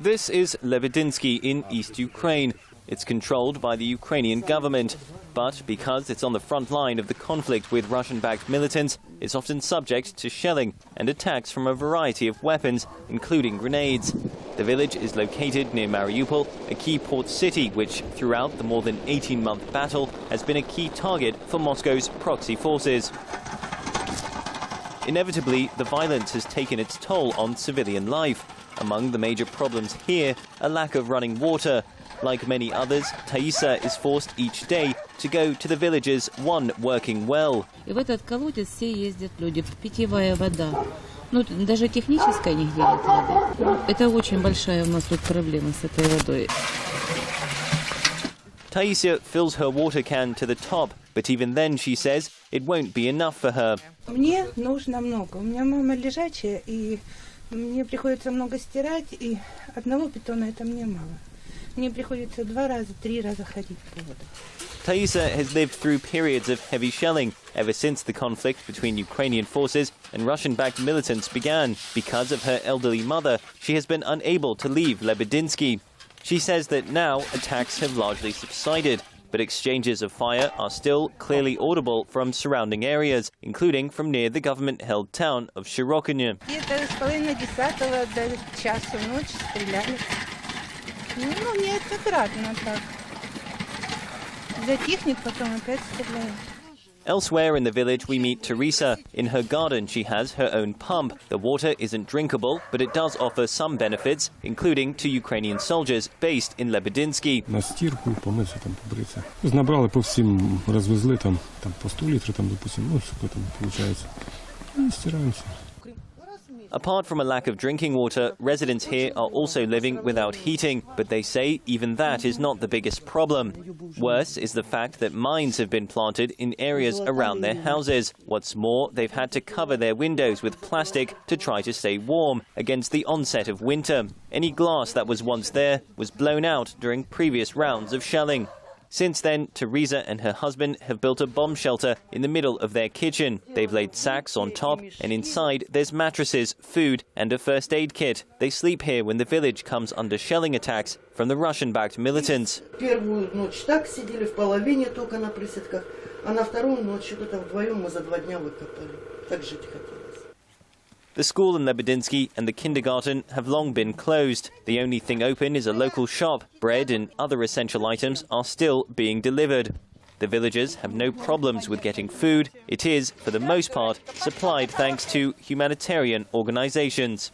This is Lebedinsky in East Ukraine. It's controlled by the Ukrainian government. But because it's on the front line of the conflict with Russian-backed militants, it's often subject to shelling and attacks from a variety of weapons, including grenades. The village is located near Mariupol, a key port city which, throughout the more than 18-month battle, has been a key target for Moscow's proxy forces. Inevitably, the violence has taken its toll on civilian life. Among the major problems here, a lack of running water. Like many others, Tayica is forced each day to go to the village's one working well. И в этот колодец все ездят люди. Питьевая вода. Ну, даже технической нигде нет воды. Это очень большая у нас тут проблема с этой водой. Tayica fills her water can to the top, but even then, she says, it won't be enough for her. Мне нужно много. У меня мама лежачая, и мне приходится много стирать, и одного питона это мне мало. Мне приходится 2-3 раза ходить по воду. Tayica has lived through periods of heavy shelling ever since the conflict between Ukrainian forces and Russian-backed militants began. Because of her elderly mother, she has been unable to leave Lebedinsky. She says that now attacks have largely subsided, but exchanges of fire are still clearly audible from surrounding areas, including from near the government-held town of Shirokanya. Ну, неоднократно так. Затихнет, потом опять стреляет. Elsewhere in the village, we meet Teresa. In her garden, she has her own pump. The water isn't drinkable, but it does offer some benefits, including to Ukrainian soldiers based in Lebedinsky. На стирку, помыться, там, побриться. Набрали по всем, развезли там по 100 литров, там, допустим, ну, что там получается. И стираемся. Apart from a lack of drinking water, residents here are also living without heating, but they say even that is not the biggest problem. Worse is the fact that mines have been planted in areas around their houses. What's more, they've had to cover their windows with plastic to try to stay warm against the onset of winter. Any glass that was once there was blown out during previous rounds of shelling. Since then, Teresa and her husband have built a bomb shelter in the middle of their kitchen. They've laid sacks on top, and inside there's mattresses, food, and a first aid kit. They sleep here when the village comes under shelling attacks from the Russian-backed militants. Первую ночь так сидели в половине только на присядках, а на вторую ночь вот это вдвоем мы за 2 дня выкопали. Так жить хотелось. The school in Lebedinsky and the kindergarten have long been closed. The only thing open is a local shop. Bread and other essential items are still being delivered. The villagers have no problems with getting food. It is, for the most part, supplied thanks to humanitarian organizations.